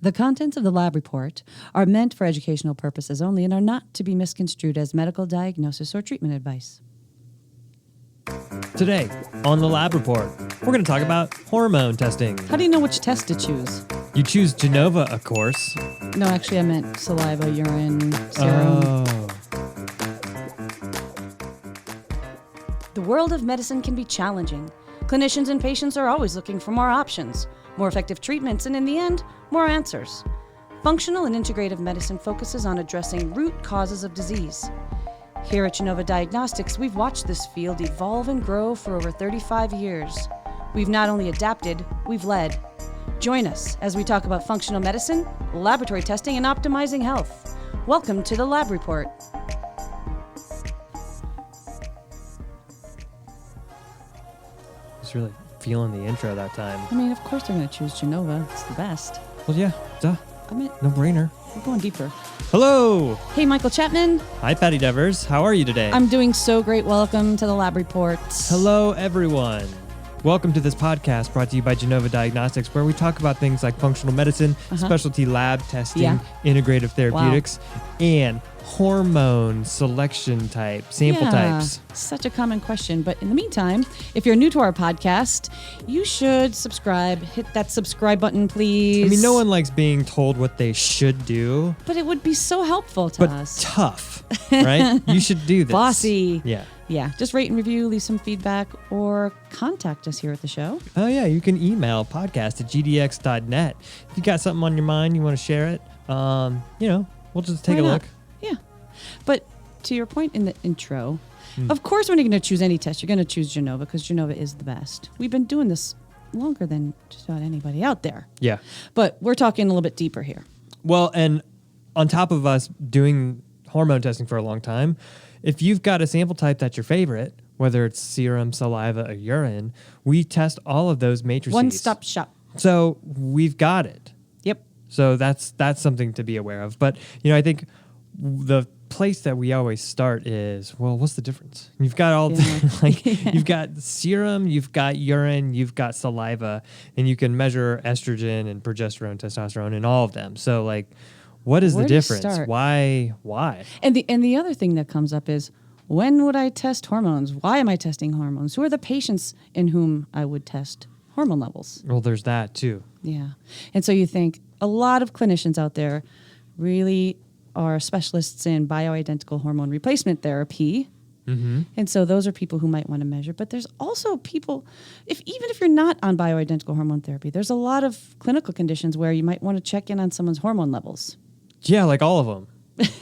The contents of the lab report are meant for educational purposes only and are not to be misconstrued as medical diagnosis or treatment advice. Today, on the lab report, we're going to talk about hormone testing. How do you know which test to choose? You choose Genova, of course. No, actually, I meant saliva, urine, serum. Oh. The world of medicine can be challenging. Clinicians and patients are always looking for more options, more effective treatments, and in the end, more answers. Functional and integrative medicine focuses on addressing root causes of disease. Here at Genova Diagnostics, we've watched this field evolve and grow for over 35 years. We've not only adapted, we've led. Join us as we talk about functional medicine, laboratory testing, and optimizing health. Welcome to the Lab Report. Just really feeling the intro that time. I mean, of course they're going to choose Genova. It's the best. Well, yeah, duh. I mean, No brainer. we're going deeper. Hello. Hey, Michael Chapman. Hi, Patty Devers. How are you today? I'm doing so great. Welcome to the Lab Report. Hello, everyone. Welcome to this podcast brought to you by Genova Diagnostics, where we talk about things like functional medicine, specialty lab testing, Yeah. integrative therapeutics, and hormone selection sample types. Such a common question. But in the meantime, if you're new to our podcast, you should subscribe. Hit that subscribe button, please. I mean, no one likes being told what they should do, But it would be so helpful to but us. tough, right? You should do this. Bossy. Yeah. Yeah. Just rate and review, leave some feedback, or contact us here at the show. Oh, yeah. You can email podcast@gdx.net. If you got something on your mind, you want to share it, we'll just take Why a not? look. Yeah. But to your point in the intro, of course, when you're going to choose any test, you're going to choose Genova because Genova is the best. We've been doing this longer than just about anybody out there. Yeah. But we're talking a little bit deeper here. Well, and on top of us doing hormone testing for a long time, if you've got a sample type that's your favorite, whether it's serum, saliva, or urine, we test all of those matrices. One-stop shop. So we've got it. Yep. So that's something to be aware of. But, I think the place that we always start is, well, what's the difference? You've got all you've got serum, you've got urine, you've got saliva, and you can measure estrogen and progesterone, testosterone, and all of them. So what is Where the do you difference? start? Why? And the other thing that comes up is, when would I test hormones? Why am I testing hormones? Who are the patients in whom I would test hormone levels? Well, there's that too. Yeah. And so you think a lot of clinicians out there really are specialists in bioidentical hormone replacement therapy. Mm-hmm. And so those are people who might want to measure. But there's also people, even if you're not on bioidentical hormone therapy, there's a lot of clinical conditions where you might want to check in on someone's hormone levels. Yeah, like all of them,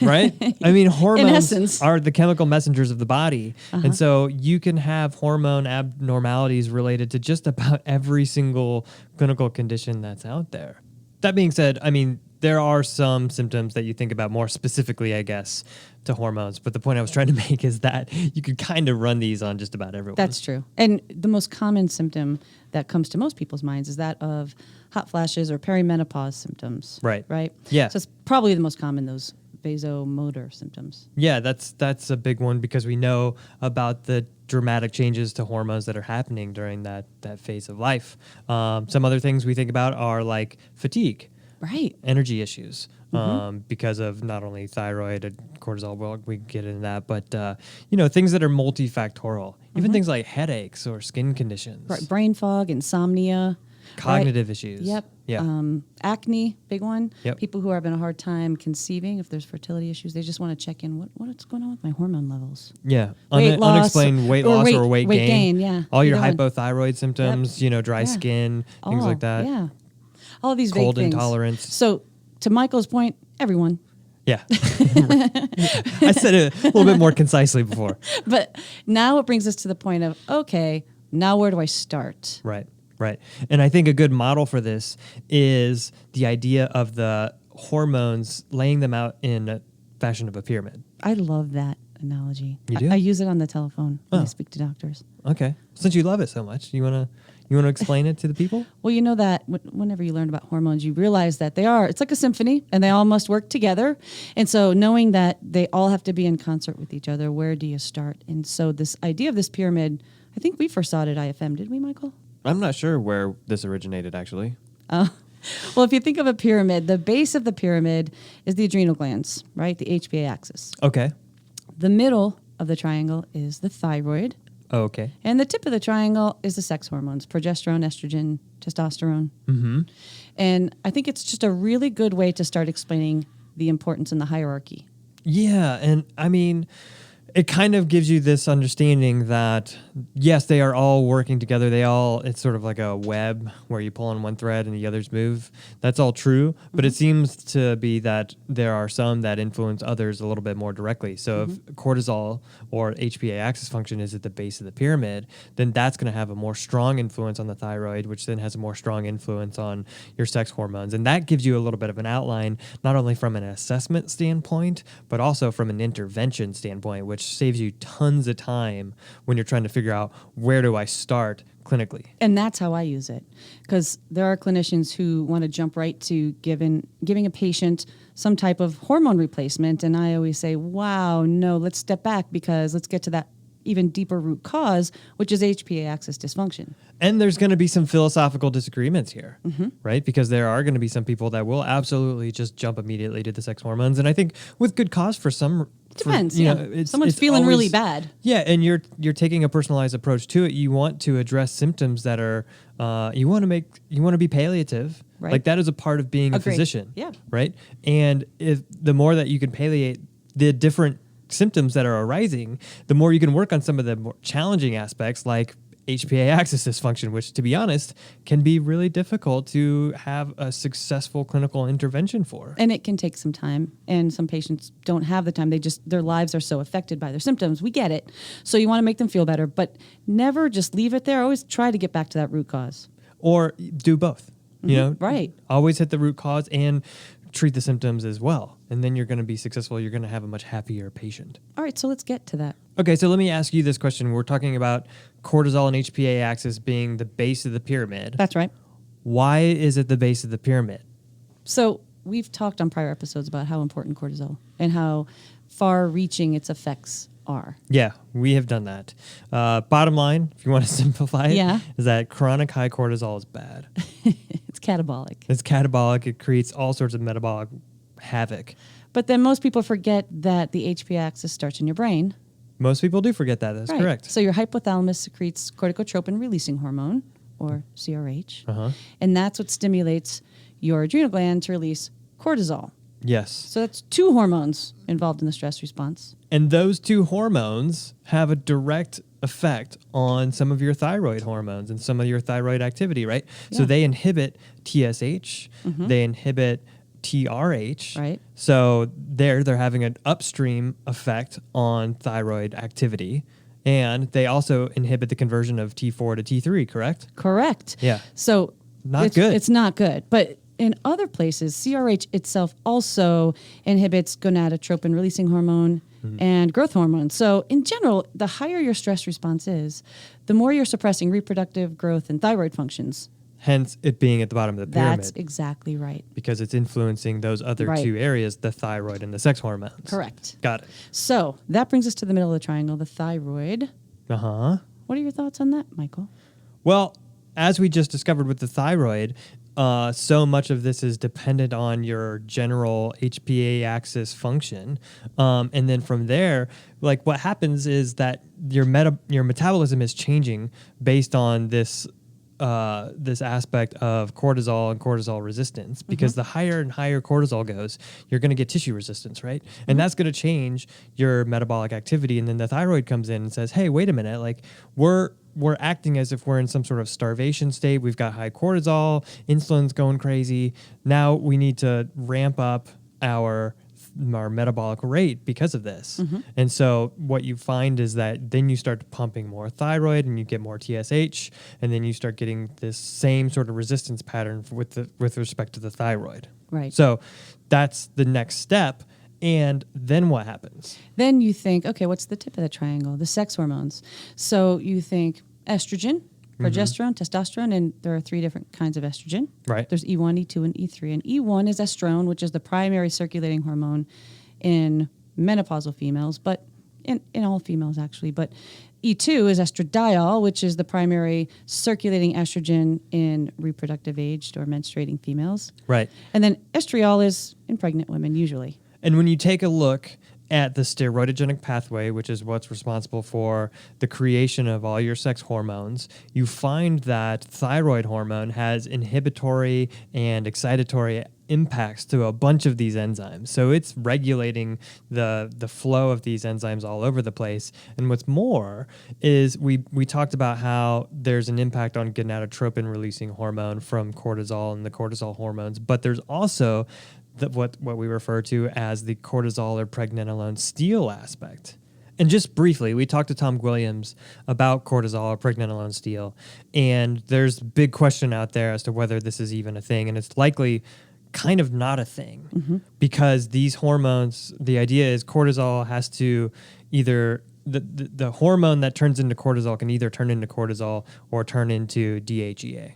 right? I mean, hormones essence. are the chemical messengers of the body. And so you can have hormone abnormalities related to just about every single clinical condition that's out there. That being said, I mean, there are some symptoms that you think about more specifically, I guess, to hormones. But the point I was trying to make is that you could kind of run these on just about everyone. That's true. And the most common symptom that comes to most people's minds is that of hot flashes or perimenopause symptoms. Right. Right? Yeah. So it's probably the most common, those vasomotor symptoms. Yeah, that's a big one because we know about the dramatic changes to hormones that are happening during that phase of life. Some other things we think about are like fatigue. Right. Energy issues because of not only thyroid and cortisol, well, we can get into that, but, things that are multifactorial, even things like headaches or skin conditions. Right. Brain fog, insomnia. Cognitive issues. Yep. Yeah. Acne, big one. Yep. People who are having a hard time conceiving, if there's fertility issues, they just want to check in. What's going on with my hormone levels? Yeah. Weight loss Unexplained weight loss or weight gain. Yeah. All your Either one. hypothyroid symptoms, dry skin, things like that. Yeah. All of these Cold vague things. intolerance. So to Michael's point, everyone. Yeah. I said it a little bit more concisely before. But now it brings us to the point of, okay, now where do I start? Right. And I think a good model for this is the idea of the hormones, laying them out in a fashion of a pyramid. I love that analogy. You do? I use it on the telephone when I Oh. speak to doctors. Okay. Since you love it so much, you want to explain it to the people? Well, you know that whenever you learn about hormones, you realize that it's like a symphony and they all must work together. And so knowing that they all have to be in concert with each other, where do you start? And so this idea of this pyramid, I think we first saw it at IFM, did we, Michael? I'm not sure where this originated, actually. Well, if you think of a pyramid, the base of the pyramid is the adrenal glands, right? The HPA axis. Okay. The middle of the triangle is the thyroid. Okay. And the tip of the triangle is the sex hormones, progesterone, estrogen, testosterone. Mm-hmm. And I think it's just a really good way to start explaining the importance in the hierarchy. Yeah. And I mean, it kind of gives you this understanding that, yes, they are all working together. It's sort of like a web where you pull on one thread and the others move. That's all true. But it seems to be that there are some that influence others a little bit more directly. So if cortisol or HPA axis function is at the base of the pyramid, then that's going to have a more strong influence on the thyroid, which then has a more strong influence on your sex hormones. And that gives you a little bit of an outline, not only from an assessment standpoint, but also from an intervention standpoint, which saves you tons of time when you're trying to figure out where do I start clinically. And that's how I use it, because there are clinicians who want to jump right to giving a patient some type of hormone replacement. And I always say, wow, no, let's step back, because let's get to that even deeper root cause, which is HPA axis dysfunction. And there's going to be some philosophical disagreements here, right? Because there are going to be some people that will absolutely just jump immediately to the sex hormones. And I think with good cause for some... Depends, someone's feeling really bad. Yeah, and you're taking a personalized approach to it. You want to address symptoms that are... you want to be palliative. Right. Like that is a part of being Agreed. a physician. Yeah. Right? And the more that you can palliate the different symptoms that are arising, the more you can work on some of the more challenging aspects like HPA axis dysfunction, which, to be honest, can be really difficult to have a successful clinical intervention for. And it can take some time, and some patients don't have the time. Their lives are so affected by their symptoms. We get it. So you want to make them feel better, but never just leave it there. Always try to get back to that root cause. Or do both. You know, right. Always hit the root cause and treat the symptoms as well. And then you're going to be successful. You're going to have a much happier patient. All right, so let's get to that. Okay, so let me ask you this question. We're talking about cortisol and HPA axis being the base of the pyramid. That's right. Why is it the base of the pyramid? So we've talked on prior episodes about how important cortisol and how far-reaching its effects are. Yeah, we have done that. Bottom line, if you want to simplify it, is that chronic high cortisol is bad. It's catabolic. It's catabolic. It creates all sorts of metabolic havoc. But then most people forget that the HPA axis starts in your brain. Most people do forget that. That's correct. So your hypothalamus secretes corticotropin-releasing hormone, or CRH, and that's what stimulates your adrenal gland to release cortisol. Yes. So that's two hormones involved in the stress response. And those two hormones have a direct effect on some of your thyroid hormones and some of your thyroid activity, right? Yeah. So they inhibit TSH, they inhibit TRH. Right. So they're having an upstream effect on thyroid activity. And they also inhibit the conversion of T4 to T3, correct? Correct. Yeah. So not good. It's not good. But in other places, CRH itself also inhibits gonadotropin releasing hormone and growth hormone. So in general, the higher your stress response is, the more you're suppressing reproductive growth and thyroid functions. Hence it being at the bottom of the pyramid. That's exactly right. Because it's influencing those other two areas, the thyroid and the sex hormones. Correct. Got it. So that brings us to the middle of the triangle, the thyroid. Uh-huh. What are your thoughts on that, Michael? Well, as we just discovered with the thyroid, so much of this is dependent on your general HPA axis function. And then from there, like what happens is that your metabolism is changing based on this aspect of cortisol and cortisol resistance, because the higher and higher cortisol goes, you're going to get tissue resistance, right? And that's going to change your metabolic activity. And then the thyroid comes in and says, hey, wait a minute, like we're acting as if we're in some sort of starvation state. We've got high cortisol, insulin's going crazy. Now we need to ramp up our metabolic rate because of this. And so what you find is that then you start pumping more thyroid and you get more TSH, and then you start getting this same sort of resistance pattern with respect to the thyroid. Right. So that's the next step. And then what happens? Then you think, okay, what's the tip of the triangle? The sex hormones. So you think estrogen, progesterone, testosterone, and there are 3 different kinds of estrogen. Right. There's E1, E2, and E3. And E1 is estrone, which is the primary circulating hormone in menopausal females, but in all females actually, but E2 is estradiol, which is the primary circulating estrogen in reproductive aged or menstruating females. Right. And then estriol is in pregnant women usually. And when you take a look at the steroidogenic pathway, which is what's responsible for the creation of all your sex hormones, you find that thyroid hormone has inhibitory and excitatory impacts to a bunch of these enzymes. So it's regulating the flow of these enzymes all over the place. And what's more is we talked about how there's an impact on gonadotropin releasing hormone from cortisol and the cortisol hormones, but there's also what we refer to as the cortisol or pregnenolone steal aspect. And just briefly, we talked to Tom Williams about cortisol or pregnenolone steal, and there's a big question out there as to whether this is even a thing, and it's likely kind of not a thing because these hormones, the idea is cortisol has to either, the hormone that turns into cortisol can either turn into cortisol or turn into DHEA,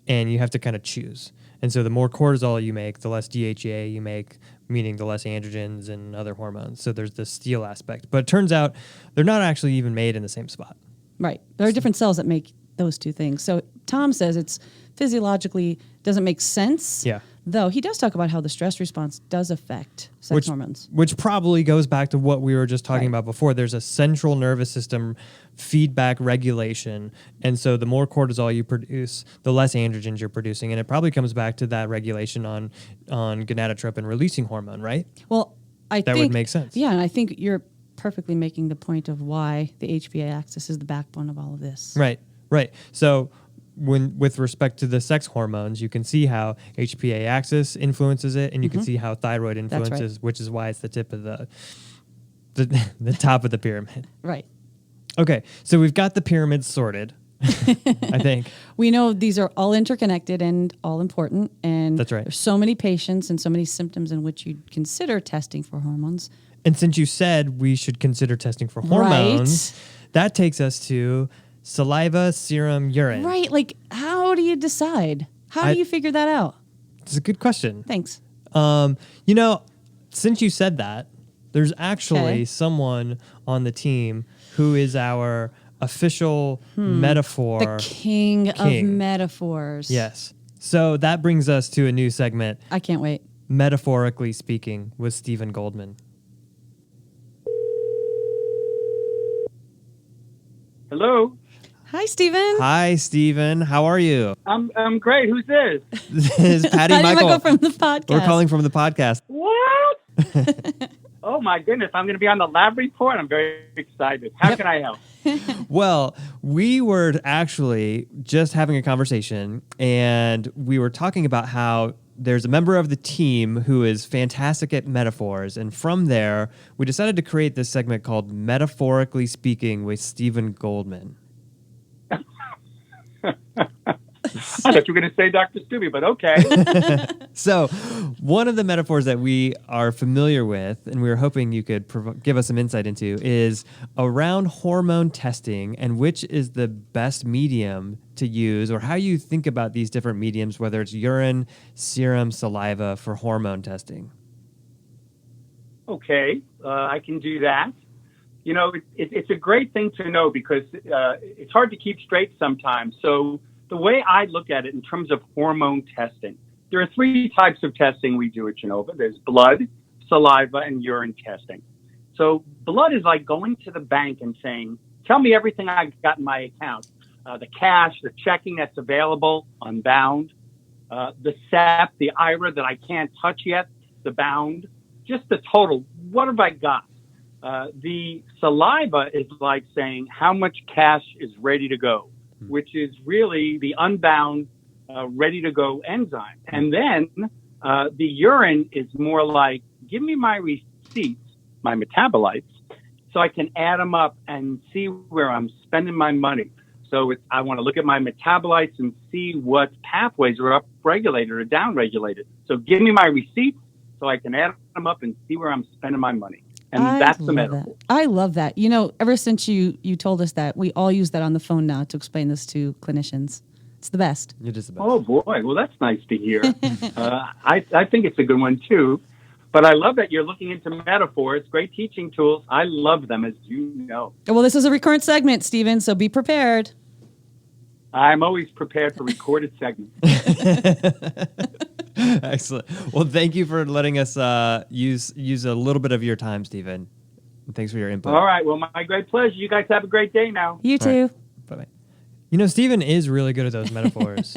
and you have to kind of choose. And so the more cortisol you make, the less DHEA you make, meaning the less androgens and other hormones. So there's the steal aspect. But it turns out they're not actually even made in the same spot. Right. There are different cells that make those two things. So Tom says it's physiologically doesn't make sense. Yeah. Though he does talk about how the stress response does affect sex hormones. Which probably goes back to what we were just talking Right. about before. There's a central nervous system feedback regulation. And so the more cortisol you produce, the less androgens you're producing. And it probably comes back to that regulation on gonadotropin releasing hormone, right? Well, I think... That would make sense. Yeah, and I think you're perfectly making the point of why the HPA axis is the backbone of all of this. Right. So with respect to the sex hormones, you can see how HPA axis influences it, and you can see how thyroid influences, which is why it's the tip of the top of the pyramid. Right. Okay, so we've got the pyramid sorted, I think. We know these are all interconnected and all important, and That's right. there's so many patients and so many symptoms in which you'd consider testing for hormones. And since you said we should consider testing for hormones, that takes us to saliva, serum, urine. Right. Like, how do you decide? How do you figure that out? It's a good question. Thanks. Since you said that, there's actually someone on the team who is our official metaphor. The king of metaphors. Yes. So that brings us to a new segment, I can't wait. Metaphorically Speaking, with Stephen Goldman. Hello. Hi, Stephen. Hi, Stephen. How are you? I'm great. Who's this? This is Patty Michael. Michael from the podcast. We're calling from the podcast. What? Oh my goodness! I'm going to be on the lab report. I'm very excited. How can I help? Well, we were actually just having a conversation, and we were talking about how there's a member of the team who is fantastic at metaphors, and from there, we decided to create this segment called Metaphorically Speaking with Stephen Goldman. I thought you were going to say Dr. Stubby, but okay. So one of the metaphors that we are familiar with, and we were hoping you could give us some insight into, is around hormone testing and which is the best medium to use, or how you think about these different mediums, whether it's urine, serum, saliva, for hormone testing. Okay, I can do that. You know, it's a great thing to know because it's hard to keep straight sometimes. So the way I look at it in terms of hormone testing, there are three types of testing we do at Genova. There's blood, saliva, and urine testing. So blood is like going to the bank and saying, tell me everything I got in my account. The cash, the checking that's available, unbound, the SEP, the IRA that I can't touch yet, the bound, just the total. What have I got? The saliva is like saying how much cash is ready to go, which is really the unbound, ready to go enzyme. And then the urine is more like, give me my receipts, my metabolites, so I can add them up and see where I'm spending my money. So I want to look at my metabolites and see what pathways are up-regulated or down-regulated. So give me my receipts so I can add them up and see where I'm spending my money. And that's the metaphor. I love that. You know, ever since you told us that, we all use that on the phone now to explain this to clinicians. It's the best. It is the best. Oh, boy. Well, that's nice to hear. I think it's a good one, too. But I love that you're looking into metaphors. Great teaching tools. I love them, as you know. Well, this is a recurrent segment, Stephen, so be prepared. I'm always prepared for recorded segments. Excellent. Well, thank you for letting us use a little bit of your time, Stephen. Thanks for your input. All right. Well, my great pleasure. You guys have a great day now. You too. Right. Bye-bye. You know, Stephen is really good at those metaphors.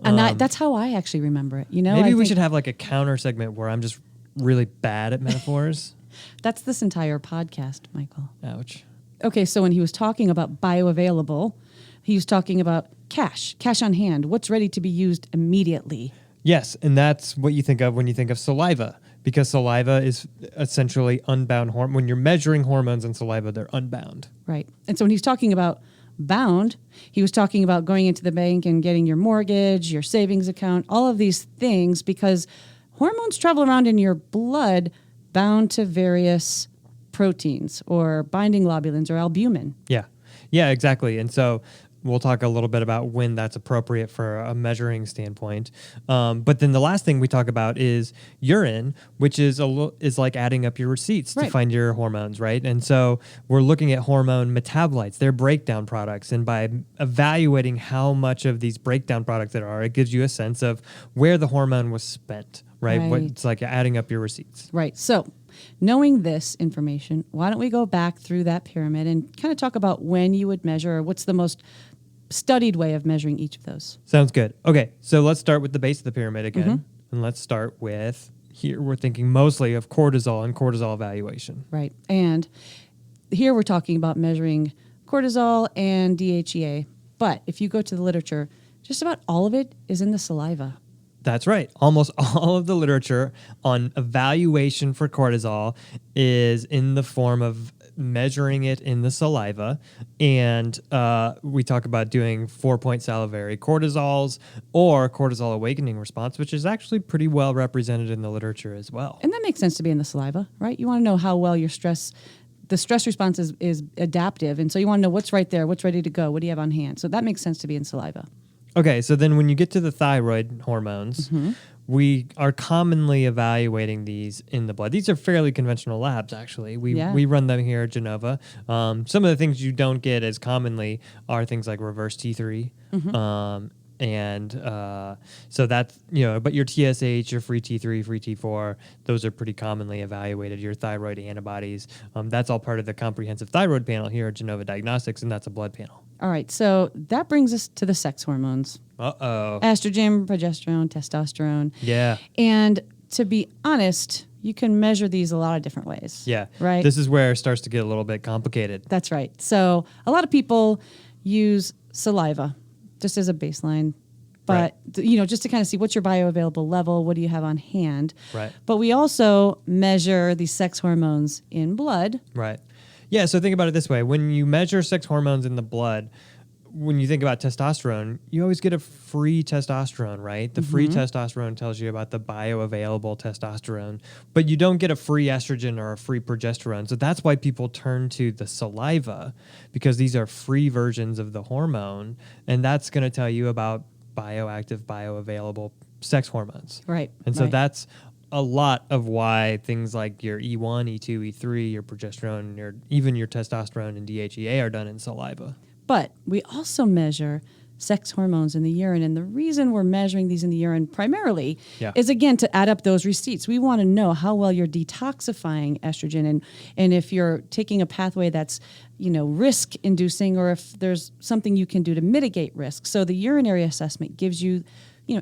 And that's how I actually remember it. You know, maybe we should have like a counter segment where I'm just really bad at metaphors. That's this entire podcast, Michael. Ouch. Okay, so when he was talking about bioavailable, he was talking about cash on hand, what's ready to be used immediately. Yes, and that's what you think of when you think of saliva, because saliva is essentially unbound hormone. When you're measuring hormones in saliva, they're unbound. Right. And so when he's talking about bound, he was talking about going into the bank and getting your mortgage, your savings account, all of these things, because hormones travel around in your blood bound to various proteins or binding globulins or albumin. Yeah, exactly. And so we'll talk a little bit about when that's appropriate for a measuring standpoint. But then the last thing we talk about is urine, which is like adding up your receipts to find your hormones, right? And so we're looking at hormone metabolites, their breakdown products. And by evaluating how much of these breakdown products there are, it gives you a sense of where the hormone was spent, right? It's like adding up your receipts. Right. So knowing this information, why don't we go back through that pyramid and kind of talk about when you would measure, or what's the most studied way of measuring each of those? Sounds good. Okay, so let's start with the base of the pyramid again. And let's start with, here we're thinking mostly of cortisol and cortisol evaluation. Right. And here we're talking about measuring cortisol and DHEA. But if you go to the literature, just about all of it is in the saliva. That's right. Almost all of the literature on evaluation for cortisol is in the form of measuring it in the saliva. And we talk about doing 4-point salivary cortisols or cortisol awakening response, which is actually pretty well represented in the literature as well. And that makes sense to be in the saliva, right? You want to know how well the stress response is adaptive. And so you want to know what's right there, what's ready to go, what do you have on hand? So that makes sense to be in saliva. Okay, so then when you get to the thyroid hormones, we are commonly evaluating these in the blood. These are fairly conventional labs, actually. We run them here at Genova. Some of the things you don't get as commonly are things like reverse T3. So that's, but your TSH, your free T3, free T4, those are pretty commonly evaluated. Your thyroid antibodies, that's all part of the comprehensive thyroid panel here at Genova Diagnostics, and that's a blood panel. All right, so that brings us to the sex hormones. Estrogen, progesterone, testosterone. Yeah. And to be honest, you can measure these a lot of different ways. Yeah. Right? This is where it starts to get a little bit complicated. That's right. So a lot of people use saliva just as a baseline. But, just to kind of see what's your bioavailable level, what do you have on hand. Right. But we also measure these sex hormones in blood. Right. Yeah, so think about it this way. When you measure sex hormones in the blood, when you think about testosterone, you always get a free testosterone, right? The free testosterone tells you about the bioavailable testosterone, but you don't get a free estrogen or a free progesterone. So that's why people turn to the saliva, because these are free versions of the hormone, and that's going to tell you about bioactive, bioavailable sex hormones. Right. And so that's a lot of why things like your E1, E2, E3, your progesterone, even your testosterone and DHEA are done in saliva. But we also measure sex hormones in the urine. And the reason we're measuring these in the urine primarily is, again, to add up those receipts. We want to know how well you're detoxifying estrogen and if you're taking a pathway that's, risk-inducing, or if there's something you can do to mitigate risk. So the urinary assessment gives you,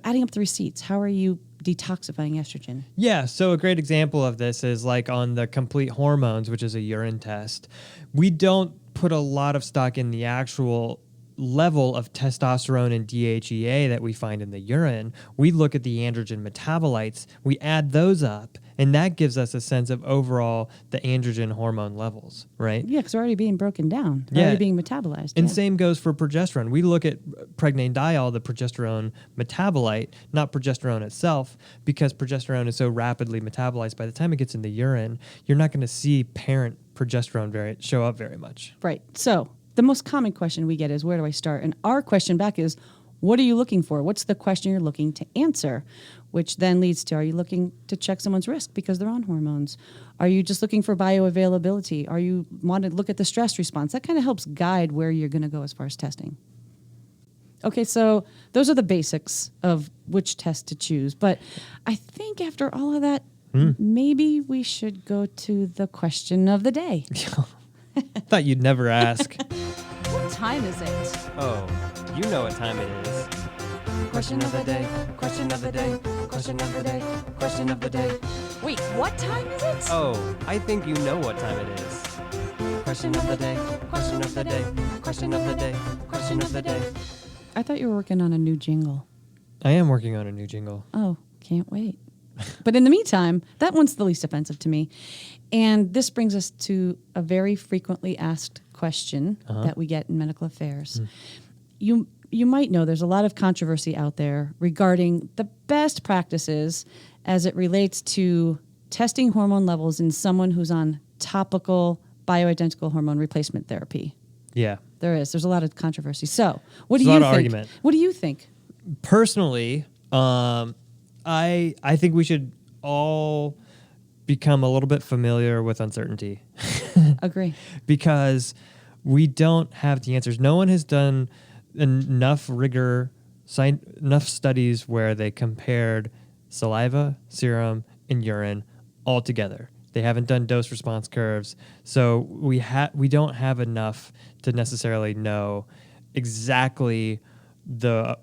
adding up the receipts. How are you detoxifying estrogen? Yeah, so a great example of this is like on the complete hormones, which is a urine test. We don't put a lot of stock in the actual level of testosterone and DHEA that we find in the urine. We look at the androgen metabolites, we add those up, and that gives us a sense of overall the androgen hormone levels, right? Yeah, because they're already being broken down. They're already being metabolized. And same goes for progesterone. We look at pregnadiol, the progesterone metabolite, not progesterone itself, because progesterone is so rapidly metabolized. By the time it gets in the urine, you're not going to see parent progesterone show up very much. Right. So the most common question we get is, where do I start? And our question back is, What are you looking for? What's the question you're looking to answer? Which then leads to, are you looking to check someone's risk because they're on hormones? Are you just looking for bioavailability? Are you want to look at the stress response? That kind of helps guide where you're going to go as far as testing. Okay, so those are the basics of which test to choose. But I think after all of that, maybe we should go to the question of the day. Thought you'd never ask. What time is it? Oh, you know what time it is. Question of the day, question of the day, question of the day, question of the day. Wait, what time is it? Oh, I think you know what time it is. Question of the day, question of the day, question of the day, question of the day. I thought you were working on a new jingle. I am working on a new jingle. Oh, can't wait. But in the meantime, that one's the least offensive to me. And this brings us to a very frequently asked question that we get in medical affairs. You might know there's a lot of controversy out there regarding the best practices as it relates to testing hormone levels in someone who's on topical bioidentical hormone replacement therapy. Yeah. There's a lot of controversy. So, what do There's you a lot of think? argument. What do you think? Personally, I think we should all become a little bit familiar with uncertainty. Agree. Because we don't have the answers. No one has done enough enough studies where they compared saliva, serum, and urine all together. They haven't done dose response curves. So we don't have enough to necessarily know exactly the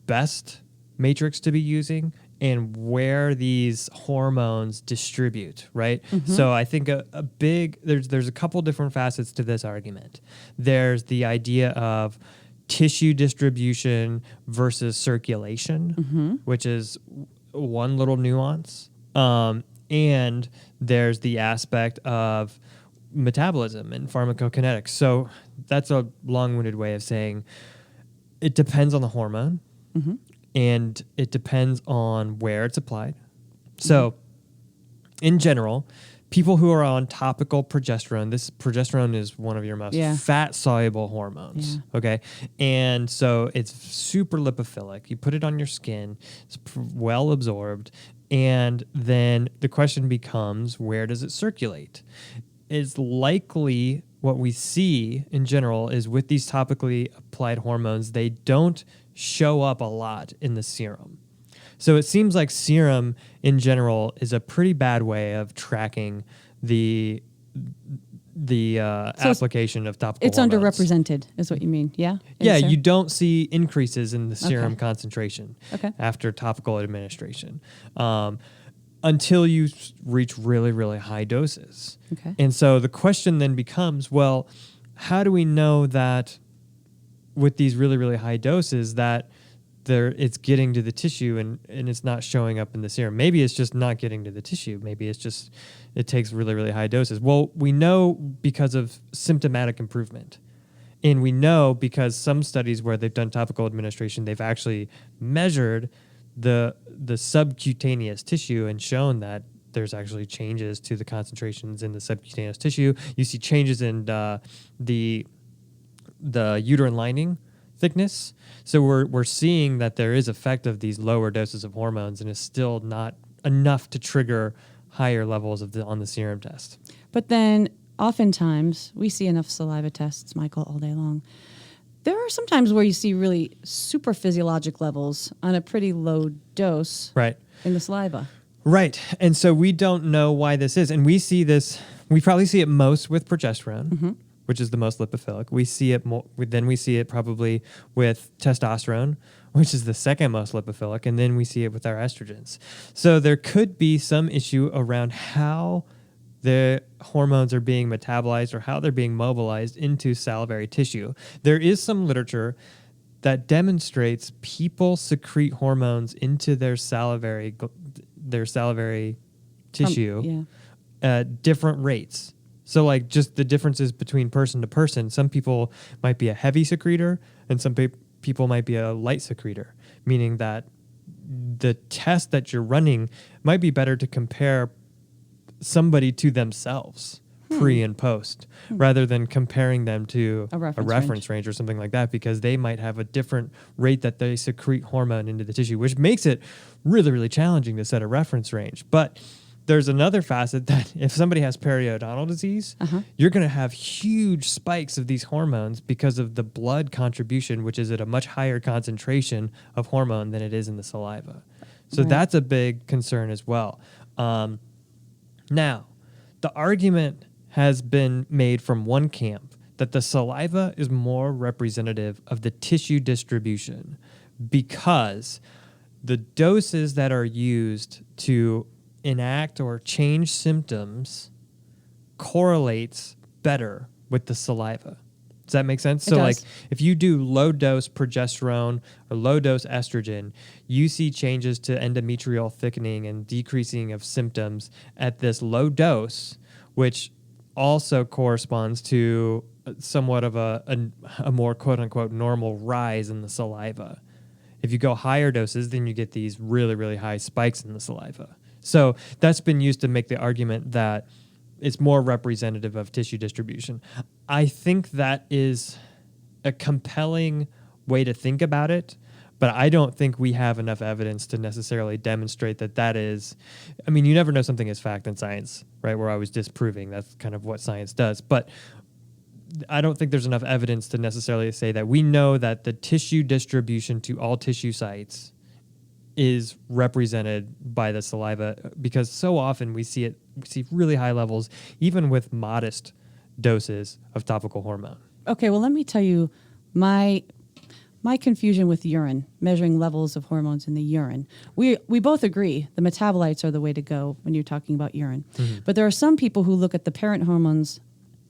best matrix to be using and where these hormones distribute, right? So I think there's a couple different facets to this argument. There's the idea of tissue distribution versus circulation, which is one little nuance. And there's the aspect of metabolism and pharmacokinetics. So that's a long-winded way of saying it depends on the hormone and it depends on where it's applied. So in general, people who are on topical progesterone is one of your most fat-soluble hormones, okay? And so it's super lipophilic. You put it on your skin, it's well absorbed, and then the question becomes, where does it circulate? It's likely what we see in general is with these topically applied hormones, they don't show up a lot in the serum. So it seems like serum in general is a pretty bad way of tracking the application of topical It's hormones. underrepresented, is what you mean, yeah? Yeah, you don't see increases in the serum Okay. concentration Okay. after topical administration until you reach really, really high doses. Okay. And so the question then becomes, well, how do we know that with these really, really high doses that it's getting to the tissue and it's not showing up in the serum? Maybe it's just not getting to the tissue. Maybe it's just it takes really, really high doses. Well, we know because of symptomatic improvement. And we know because some studies where they've done topical administration, they've actually measured the subcutaneous tissue and shown that there's actually changes to the concentrations in the subcutaneous tissue. You see changes in the uterine lining thickness. So we're seeing that there is effect of these lower doses of hormones, and it's still not enough to trigger higher levels on the serum test. But then oftentimes we see enough saliva tests, Michael, all day long. There are some times where you see really super physiologic levels on a pretty low dose in the saliva. Right. And so we don't know why this is. And we probably see it most with progesterone, which is the most lipophilic. We see it more, then we see it probably with testosterone, which is the second most lipophilic. And then we see it with our estrogens. So there could be some issue around how the hormones are being metabolized or how they're being mobilized into salivary tissue. There is some literature that demonstrates people secrete hormones into their salivary tissue at different rates. So like just the differences between person to person. Some people might be a heavy secretor and some people might be a light secretor, meaning that the test that you're running might be better to compare somebody to themselves pre and post, rather than comparing them to A reference reference range or something like that, because they might have a different rate that they secrete hormone into the tissue, which makes it really, really challenging to set a reference range. But there's another facet that if somebody has periodontal disease, you're going to have huge spikes of these hormones because of the blood contribution, which is at a much higher concentration of hormone than it is in the saliva. So that's a big concern as well. Now, the argument has been made from one camp that the saliva is more representative of the tissue distribution because the doses that are used to enact or change symptoms correlates better with the saliva. Does that make sense? So like if you do low dose progesterone or low dose estrogen, you see changes to endometrial thickening and decreasing of symptoms at this low dose, which also corresponds to somewhat of a more quote unquote normal rise in the saliva. If you go higher doses, then you get these really, really high spikes in the saliva. So that's been used to make the argument that it's more representative of tissue distribution. I think that is a compelling way to think about it, but I don't think we have enough evidence to necessarily demonstrate that that is. I mean, you never know something is fact in science, right? We're always disproving. That's kind of what science does. But I don't think there's enough evidence to necessarily say that we know that the tissue distribution to all tissue sites is represented by the saliva, because so often we see really high levels, even with modest doses of topical hormone. Okay, well, let me tell you my confusion with urine, measuring levels of hormones in the urine. We both agree the metabolites are the way to go when you're talking about urine. But there are some people who look at the parent hormones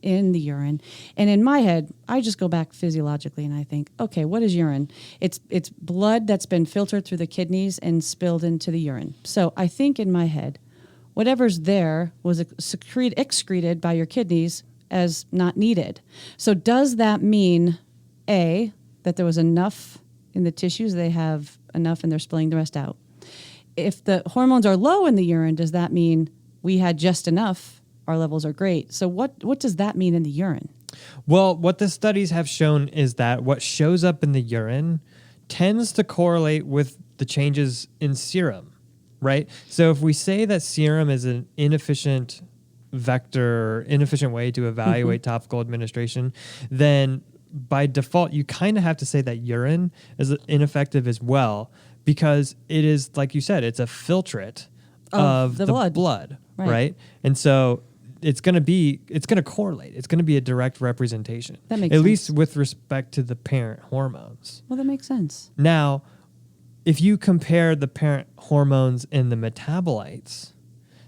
in the urine, and in my head, I just go back physiologically and I think, okay, what is urine? It's blood that's been filtered through the kidneys and spilled into the urine. So I think in my head, whatever's there was excreted by your kidneys as not needed. So does that mean, A, that there was enough in the tissues, they have enough and they're spilling the rest out? If the hormones are low in the urine, does that mean we had just enough? Our levels are great. So what does that mean in the urine? Well, what the studies have shown is that what shows up in the urine tends to correlate with the changes in serum, right? So if we say that serum is an inefficient vector, inefficient way to evaluate topical administration, then by default, you kind of have to say that urine is ineffective as well, because it is, like you said, it's a filtrate of the blood, right? And so it's going to correlate. It's going to be a direct representation. That makes sense. At least with respect to the parent hormones. Well, that makes sense. Now, if you compare the parent hormones and the metabolites,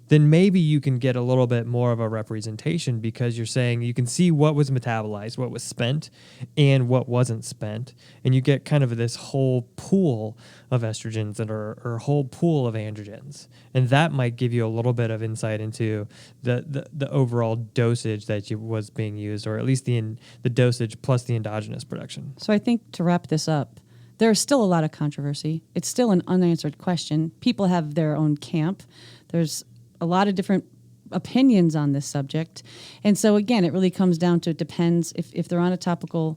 then maybe you can get a little bit more of a representation, because you're saying you can see what was metabolized, what was spent, and what wasn't spent. And you get kind of this whole pool of estrogens or whole pool of androgens. And that might give you a little bit of insight into the overall dosage that was being used, or at least the dosage plus the endogenous production. So I think to wrap this up, there's still a lot of controversy. It's still an unanswered question. People have their own camp. There's a lot of different opinions on this subject. And so again, it really comes down to, it depends if they're on a topical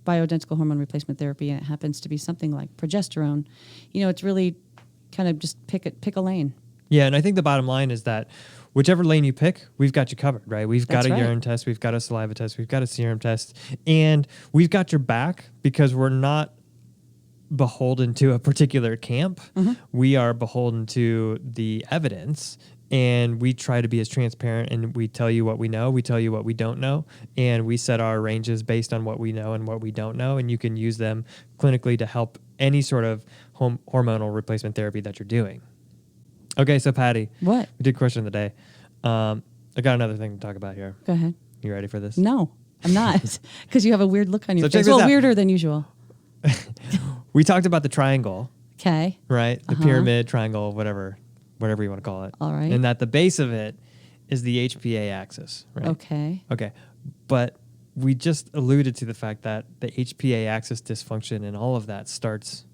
bioidentical hormone replacement therapy and it happens to be something like progesterone, it's really kind of just pick a lane. Yeah, and I think the bottom line is that whichever lane you pick, we've got you covered, right? We've got a urine test, we've got a saliva test, we've got a serum test, and we've got your back, because we're not beholden to a particular camp. We are beholden to the evidence. And we try to be as transparent, and we tell you what we know, we tell you what we don't know, and we set our ranges based on what we know and what we don't know, and you can use them clinically to help any sort of hormonal replacement therapy that you're doing. Okay, so Patty. What? We did question of the day. I got another thing to talk about here. Go ahead. You ready for this? No, I'm not, because you have a weird look on your face. Well, weirder than usual. We talked about the triangle. Okay. Right? The pyramid, triangle, whatever you want to call it. All right. And that the base of it is the HPA axis, right? Okay. But we just alluded to the fact that the HPA axis dysfunction and all of that starts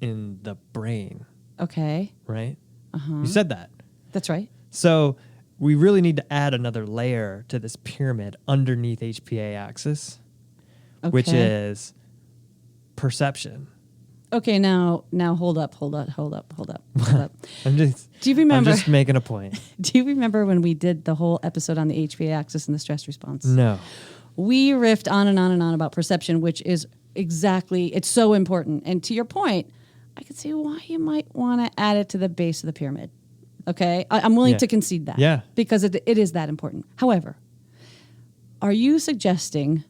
in the brain. Okay. Right? You said that. That's right. So we really need to add another layer to this pyramid underneath HPA axis, which is perception. Okay, now hold up. I'm just making a point. Do you remember when we did the whole episode on the HPA axis and the stress response? No. We riffed on and on and on about perception, which is it's so important. And to your point, I could see why you might want to add it to the base of the pyramid. Okay? I'm willing to concede that. Yeah. Because it is that important. However, are you suggesting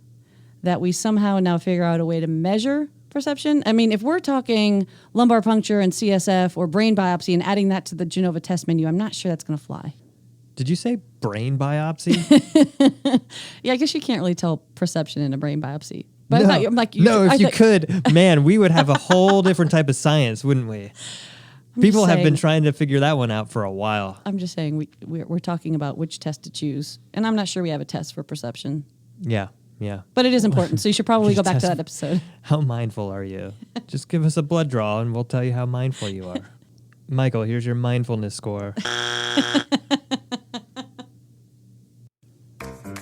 that we somehow now figure out a way to measure perception? I mean, if we're talking lumbar puncture and CSF or brain biopsy and adding that to the Genova test menu, I'm not sure that's going to fly. Did you say brain biopsy? Yeah, I guess you can't really tell perception in a brain biopsy. But No, if you could, man, we would have a whole different type of science, wouldn't we? People have been trying to figure that one out for a while. I'm just saying we're talking about which test to choose. And I'm not sure we have a test for perception. Yeah. But it is important, so you should probably go back to that episode. How mindful are you? Just give us a blood draw and we'll tell you how mindful you are. Michael, here's your mindfulness score.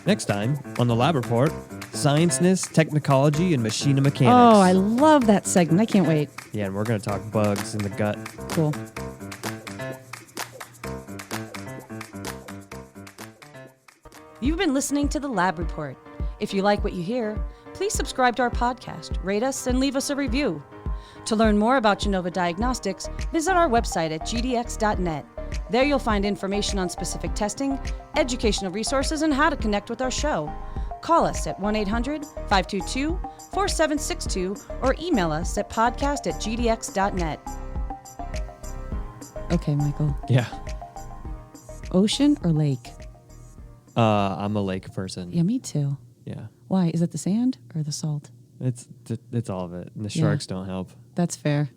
Next time on the Lab Report, scienceness, technology, and machine mechanics. Oh, I love that segment. I can't wait. Yeah, and we're going to talk bugs in the gut. Cool. You've been listening to the Lab Report. If you like what you hear, please subscribe to our podcast, rate us, and leave us a review. To learn more about Genova Diagnostics, visit our website at gdx.net. There you'll find information on specific testing, educational resources, and how to connect with our show. Call us at 1-800-522-4762 or email us at podcast@gdx.net. Okay, Michael. Yeah. Ocean or lake? I'm a lake person. Yeah, me too. Yeah. Why? Is it the sand or the salt? It's all of it. And the sharks don't help. That's fair.